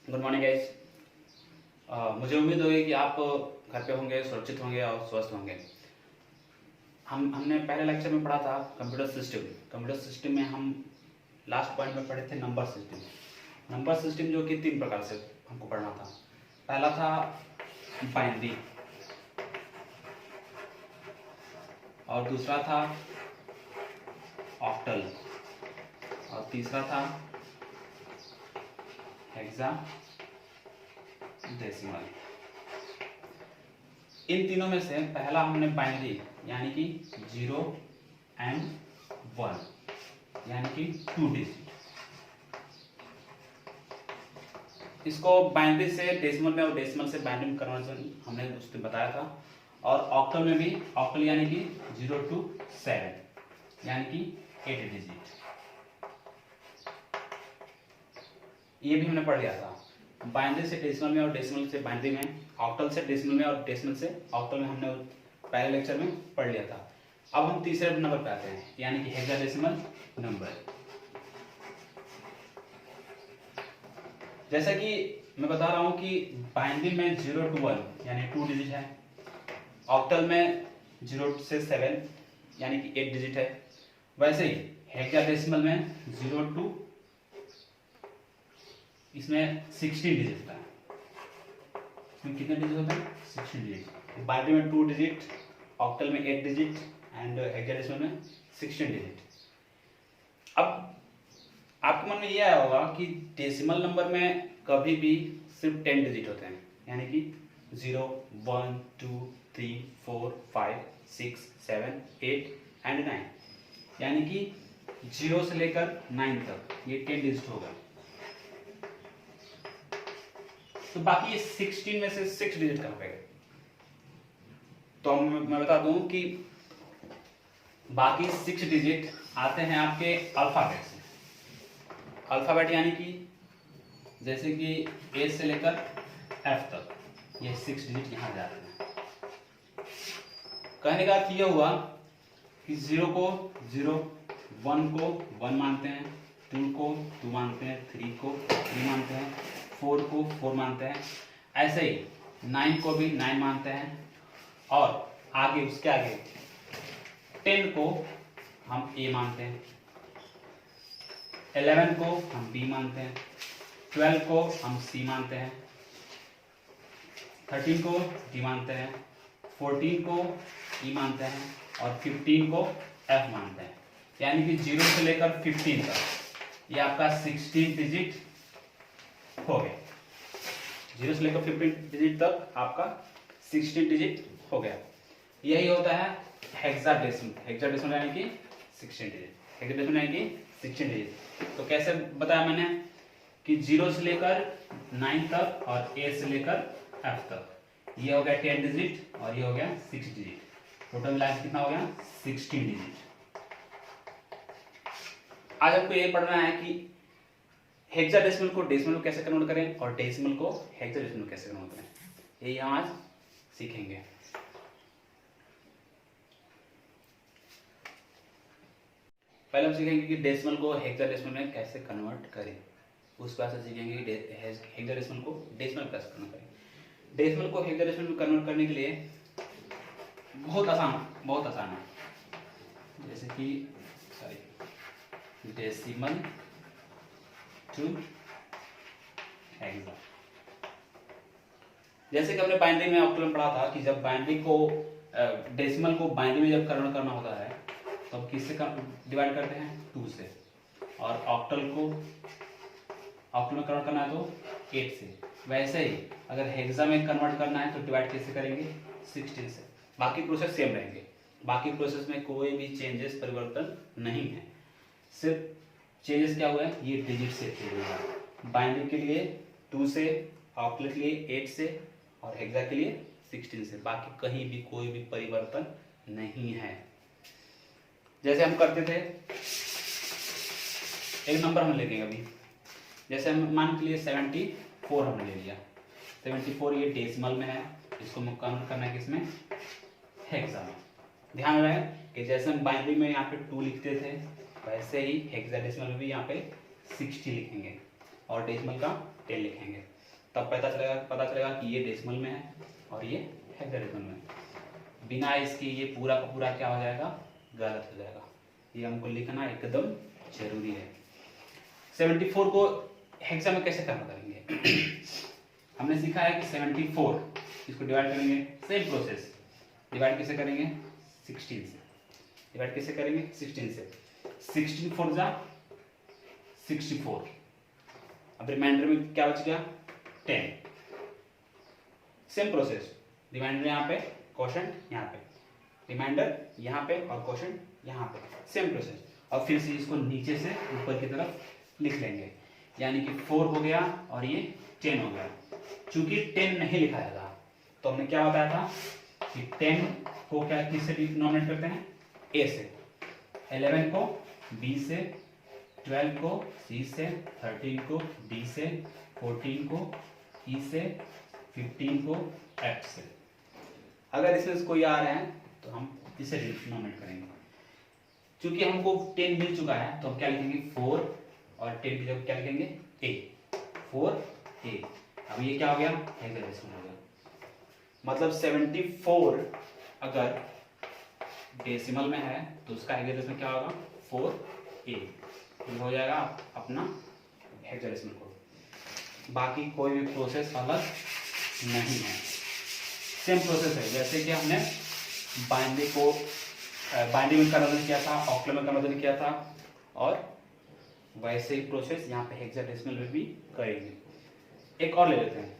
Good morning guys. मुझे उम्मीद होगी कि आप घर पे होंगे, सुरक्षित होंगे और स्वस्थ होंगे। हमने पहले लेक्चर में पढ़ा था कंप्यूटर सिस्टम। कंप्यूटर सिस्टम में हम लास्ट पॉइंट में पढ़े थे नंबर सिस्टम। नंबर सिस्टम जो कि 3 प्रकार से हमको पढ़ना था। पहला था बाइनरी, और दूसरा था ऑक्टल, और तीसरा था हेक्साडेसिमल। इन तीनों में से पहला हमने बाइनरी यानी कि 0 and 1 यानी कि 2 डिजिट, इसको बाइनरी से डेसिमल में और डेसिमल से बाइनरी में कन्वर्जन हमने उसमें बताया था। और ऑक्टल में भी, ऑक्टल यानी कि 0 to 7 यानी कि 8 डिजिट, ये भी हमने पढ़ लिया था। बाइनरी से डेसिमल में और डेसिमल से बाइनरी में, ऑक्टल से डेसिमल में और डेसिमल से ऑक्टल में हमने पहले लेक्चर में पढ़ लिया था। अब हम तीसरे नंबर पे आते हैं यानी कि हेक्साडेसिमल नंबर। जैसा कि मैं बता रहा हूं कि बाइनरी में 0 to 1 यानी 2 डिजिट है, ऑक्टल में 0 से 7 यानी कि 8 डिजिट है। वैसे ही हेक्साडेसिमल में 0 to इसमें 16 डिजिट होता है। इसमें कितने डिजिट होते हैं? 16 डिजिट। बाइनरी में 2 डिजिट, ऑक्टल में 8 डिजिट एंड हेक्साडेसिमल में 16 डिजिट। अब आपके मन में ये आया होगा कि डेसिमल नंबर में कभी भी सिर्फ 10 डिजिट होते हैं, यानी कि 0, 1, 2, 3, 4, 5, 6, 7, 8 एंड 9, यानी कि 0 से लेकर 9 तक ये 10 डिजिट होगा। तो बाकी ये 16 में से 6 डिजिट कहाँ पे गए? तो मैं बता दूं कि बाकी 6 डिजिट आते हैं आपके अल्फाबेट से। अल्फाबेट यानी कि जैसे कि ए से लेकर एफ तक ये 6 डिजिट यहाँ जाते हैं। कहने का अर्थ यह हुआ कि 0 को 0, 1 को 1 मानते हैं, 2 को 2 मानते हैं, 3 को 3 मानते हैं, 4 को 4 मानते हैं। ऐसे ही 9 को भी 9 मानते हैं, और आगे उसके आगे 10 को हम ए मानते हैं, 11 को हम बी मानते हैं, 12 को हम सी मानते हैं, 13 को डी मानते हैं, 14 को ई मानते हैं, और 15 को एफ मानते हैं। यानी कि 0 से लेकर 15 तक ये आपका 16 डिजिट हो गया। 0 से लेकर 15 डिजिट तक आपका 16 डिजिट हो गया। यही होता है हेक्साडेसिमल। हेक्साडेसिमल यानी कि 16 डिजिट। हेक्साडेसिमल यानी कि 16 डिजिट। तो कैसे बताया मैंने कि 0 से लेकर 9 तक और ए से लेकर एफ तक, ये हो गया 10 डिजिट और ये हो गया 6 डिजिट। टोटल मिला कितना हो गया? 16 डिजिट। आज हमको ये पढ़ना है कि हेक्साडेसिमल को डेसिमल में कैसे कन्वर्ट करें और डेसिमल को हेक्साडेसिमल में कैसे कन्वर्ट करें, यही हम आज सीखेंगे। पहले हम सीखेंगे कि डेसिमल को हेक्साडेसिमल में कैसे कन्वर्ट करें, उसके बाद से सीखेंगे कि हेक्साडेसिमल को डेसिमल में कैसे कन्वर्ट करें। डेसिमल को हेक्साडेसिमल में कन्वर्ट करने के लिए बहुत आसान है। जैसे कि डेसिमल टू हेक्सा। जैसे कि हमने बाइनरी में ऑक्टल में पढ़ा था कि जब बाइनरी को डेसिमल को बाइनरी में जब कन्वर्ट करना होता है तो अब किससे डिवाइड करते हैं? 2 से। और ऑक्टल में कन्वर्ट करना है तो 8 से। वैसे ही अगर हेक्सा में कन्वर्ट करना है तो डिवाइड कैसे करेंगे? 16 से। बाकी प्रोसेस सेम रहेंगे। बाकी प्रोसेस में कोई भी चेंजेस, परिवर्तन नहीं है। सिर्फ चेंजेस क्या हुआ है? ये डिजिट से चेंज हुआ। बाइनरी के लिए 2 से, ऑक्टल के लिए 8 से और हेक्सा के लिए 16 से। बाकी कहीं भी कोई भी परिवर्तन नहीं है। जैसे हम करते थे, एक नंबर हम लेंगे अभी, जैसे हम मान के लिए 74 हमने ले लिया। 74 ये डेसिमल में है, इसको कन्वर्ट करना है किसमें? हेक्सा में। ध्यान रहे कि जैसे हम बाइनरी में यहाँ पे 2 लिखते थे, वैसे ही हेक्साडेसिमल में भी यहाँ पे 60 लिखेंगे और डेसिमल का 10 लिखेंगे। तब पता चलेगा कि ये डेसिमल में है और ये हेक्साडेसिमल में है। बिना इसके ये पूरा का पूरा क्या हो जाएगा, गलत हो जाएगा। ये हमको लिखना एकदम जरूरी है। 74 को हेक्सा में कैसे करना करेंगे हमने सीखा है कि 74 इसको डिवाइड करेंगे, सेम प्रोसेस। डिवाइड कैसे करेंगे, 16 से। डिवाइड कैसे करेंगे, 16 से। 16 4 जा 64। अब रिमाइंडर में क्या बच गया, 10। सेम प्रोसेस, रिमाइंडर यहाँ पे, क्वोशंट यहाँ पे, रिमाइंडर यहाँ पे और क्वोशंट यहाँ पे, सेम प्रोसेस। और फिर से इसको नीचे से ऊपर की तरफ लिख लेंगे, यानी कि 4 हो गया और ये 10 हो गया। चूंकि 10 नहीं लिखा था तो हमने क्या बताया था कि 10 को क्या किससे डिनोमिनेट करते हैं, ए से, 11 को बी से, 12 को सी से, 13 को डी से, 14 को ई से, 15 को एफ से। अगर इसमें कोई आ रहे हैं तो हम इसे डिनोमिनेट करेंगे। चूंकि हमको 10 मिल चुका है तो हम क्या लिखेंगे, 4 और 10 की जगह क्या लिखेंगे, ए, 4a। अब ये क्या हो गया, हेक्साडेसिमल हो गया। मतलब 74 अगर डेसिमल में है तो उसका हेक्साडेसिमल क्या होगा, 4a। ये हो जाएगा अपना हेक्साडेसिमल कोड। बाकी कोई भी प्रोसेस अलग नहीं है, सेम प्रोसेस है। जैसे कि हमने बाइनरी में कन्वर्जन किया था, ऑक्टल में कन्वर्जन किया था, और वैसे ही प्रोसेस यहाँ पे हेक्साडेसिमल में भी करेंगे। एक और ले लेते हैं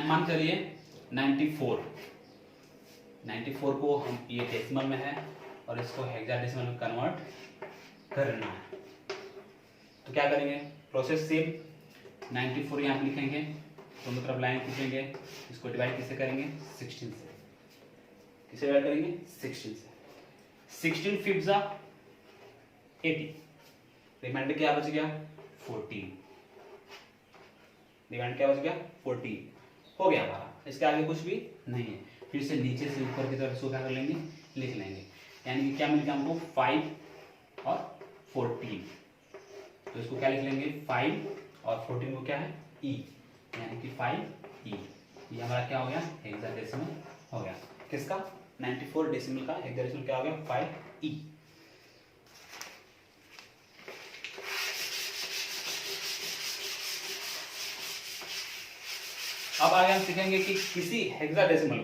मान चलिए 94 को हम, ये डेसिमल में है और इसको हेक्साडेसिमल में कन्वर्ट करना है। तो क्या करेंगे, प्रोसेस सेम। 94 यहाँ पे लिखेंगे, दोनों तरफ लाइन खींचेंगे, इसको डिवाइड किससे करेंगे, 16 से। किसे डिवाइड करेंगे, 16 से। 16 5 जा 80, रिमाइंडर क्या बच गया, 14। रिमाइंडर क्या बच गया, 14 हो गया हमारा। इसके आगे कुछ भी नहीं है। फिर से नीचे से ऊपर की तरफ इसको क्या कर लेंगे, लिख लेंगे। यानी कि क्या मिल गया हमको, 5 और 14। तो इसको क्या लिख लेंगे, 5 और 14 को क्या है, ई, यानी कि 5e। ये हमारा क्या हो गया, हेक्साडेसिमल हो गया। किसका, 94 डेसिमल का हेक्साडेसिमल क्या हो गया, 5e। अब आगे हम सीखेंगे कि किसी हेक्साडेसिमल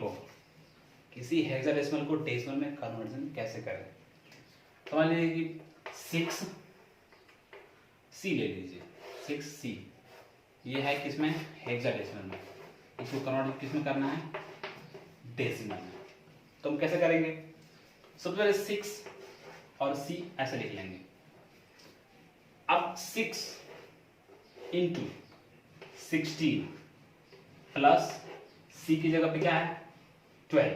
को डेसिमल में कन्वर्जन कैसे करें। समझ लीजिए कि 6c ले लीजिए, 6c ये है किसमें, हेक्साडेसिमल में। इसको कन्वर्ट किसमें करना है, डेसिमल में। तो हम कैसे करेंगे, सबसे पहले 6 और c ऐसे लिख लेंगे। अब 6 इंटू 16 प्लस c की जगह पे क्या है, 12,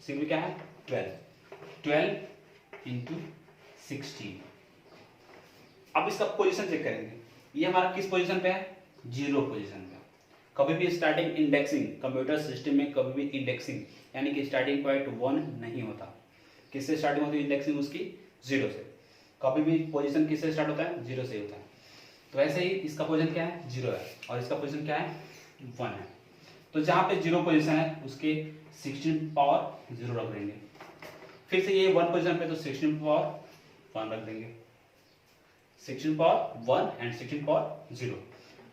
c में क्या है, 12 इंटू 16। अब इसका पोजीशन चेक करेंगे, ये हमारा किस पोजीशन पे है, 0 पोजीशन पे। कभी भी स्टार्टिंग इंडेक्सिंग, कंप्यूटर सिस्टम में कभी भी इंडेक्सिंग यानी कि स्टार्टिंग पॉइंट 1 नहीं होता। किससे स्टार्टिंग होती है इंडेक्सिंग, उसकी 0 से। कभी भी पोजीशन किससे स्टार्ट होता है, 0 से होता है। तो ऐसे ही इसका पोजीशन क्या है, 0 है, और इसका पोजीशन क्या है, 1 है। तो जहां पे 0 पोजीशन है उसके 16 पावर 0 रख देंगे। फिर से ये 1 पोजीशन पे तो 16 पावर 1 रख देंगे। 16 पावर 1 एंड 16 पावर 0।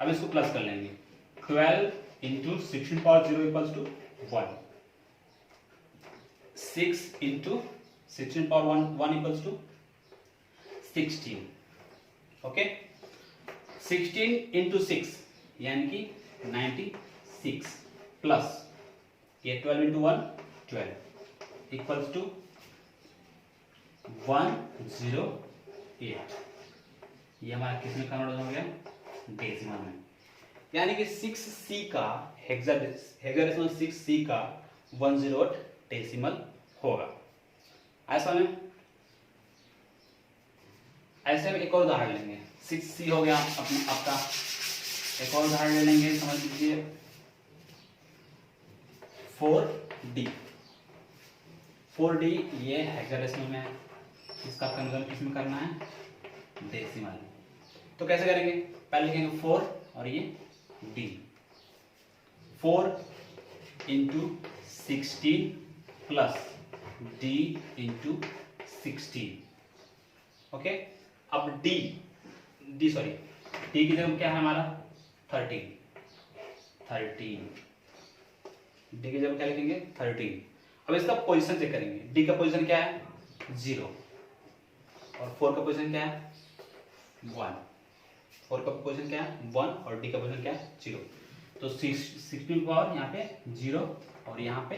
अब इसको प्लस कर लेंगे, 12 into 16 power 0 equals to 1। 6 into 16 power 1 equals to 16। Okay, 16 into 6 यानी कि 96 प्लस ये 12 इंटू 1 12 इक्वल्स टू 108। ये हमारा किसमें कन्वर्ट हो गया, डेसिमल में। यानी कि 6c का हेक्साडेसिमल 6c का 108 डेसिमल होगा। ऐसा में ऐसे में एक और उदाहरण लेंगे, 6c हो गया अपना आपका। एक और उदाहरण ले लेंगे, समझ लीजिए 4d। 4d ये हेक्साडेसिमल में है, इसका कन्वर्जन किसमें करना है, डेसिमल में। तो कैसे करेंगे, पहले लिखेंगे 4 और ये D. 4 into 16 plus D into 16। Okay, अब डी की जगह क्या है हमारा 13 डी की जगह क्या लिखेंगे 13। अब इसका पोजीशन चेक करेंगे। डी का पोजीशन क्या है 0 और 4 का पोजीशन क्या है 1। 4 का पोजीशन क्या है 1 और डी का पोजीशन क्या है 0। तो 16 पावर यहाँ पे 0 और यहाँ पे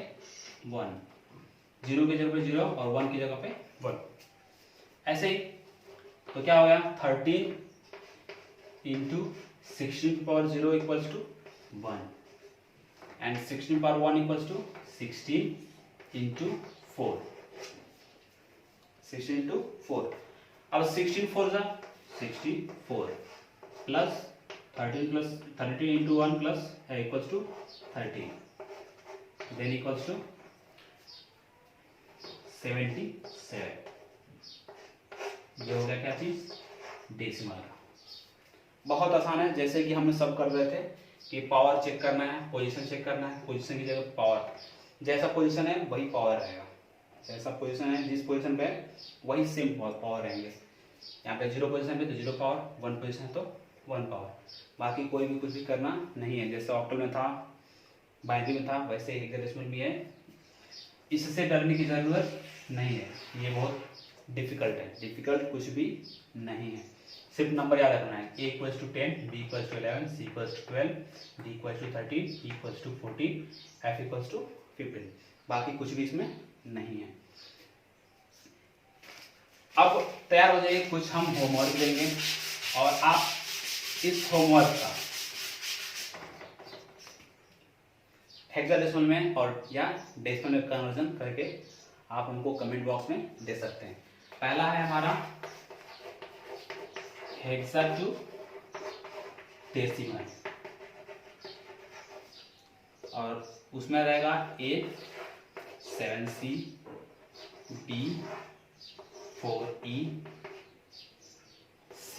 1, 0 की जगह पे 0 और 1 की जगह पे 1। ऐसे ही तो क्या हो गया 13 into 16 power 0 equals to 1 and 16 power 1 equals to 16 into 4। 16 into 4। अब 16 4 जा 64 प्लस 13 इंटू 1 प्लस है equals to 13 then equals to 77। ये हो गया क्या चीज डेसिमल का। बहुत आसान है, जैसे कि हमने सब कर रहे थे कि पावर चेक करना है, पोजीशन चेक करना है, पोजीशन की जगह पावर, जैसा पोजीशन है वही पावर रहेगा, जैसा पोजीशन है जिस पोजीशन पे वही सेम पावर रहेंगे। यहाँ पे 0 पोजीशन पे तो 0 पावर, 1 पोजीशन है तो 1 पावर, बाकी कोई भी कुछ भी करना नहीं है। जैसे ऑक्टल में था, बाइनरी में था, वैसे हेक्साडेसिमल भी है। इससे डरने की जरूरत नहीं है, ये बहुत डिफिकल्ट है, डिफिकल्ट कुछ भी नहीं है। सिर्फ नंबर याद रखना है, a equals to 10, b equals to 11, c equals to 12, d equals to 13, e equals to 14, f equals to 15। बाकी कुछ भी इसमें नहीं है। अब तैयार हो जाइए, कुछ हम होमवर्क देंगे और आप इस होमवर्क का हेक्साडेसिमल में और या डेसिमल में कन्वर्जन करके आप हमको कमेंट बॉक्स में दे सकते हैं। पहला है हमारा हेक्सा टू डेसिमल और उसमें रहेगा A 7C, B 4E, C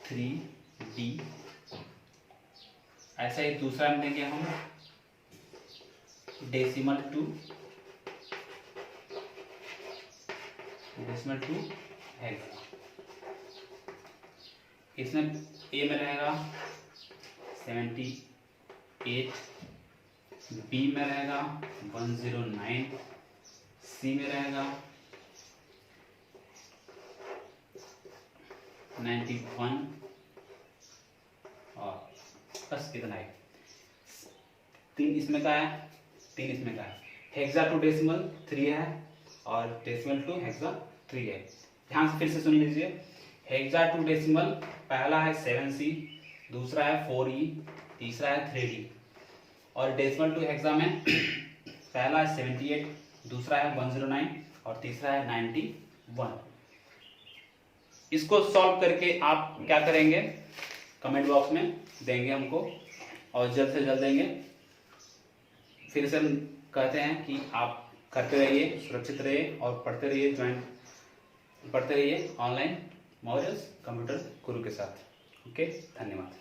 3D। ऐसा ही दूसरा में देंगे हम डेसिमल टू हेक्सा। इसमें A में रहेगा 78, B में रहेगा 109, C में रहेगा 91 और बस इतना ही। 3 इसमें का है, 3 इसमें का है। हेक्सा टू डेसिमल 3 है और डेसिमल टू हेक्सा 3 है। ध्यान से फिर से सुन लीजिए। हेक्सा टू डेसिमल पहला है 7C, दूसरा है 4E, तीसरा है 3D और डेसिमल टू हेक्सा में पहला है 78, दूसरा है 109 और तीसरा है 91। इसको सॉल्व करके आप क्या करेंगे कमेंट बॉक्स में देंगे हमको और जल्द से जल्द देंगे। फिर से हम कहते हैं कि आप करते रहिए, सुरक्षित रहिए और पढ़ते रहिए ऑनलाइन मॉड्यूल्स कंप्यूटर गुरु के साथ। ओके, धन्यवाद।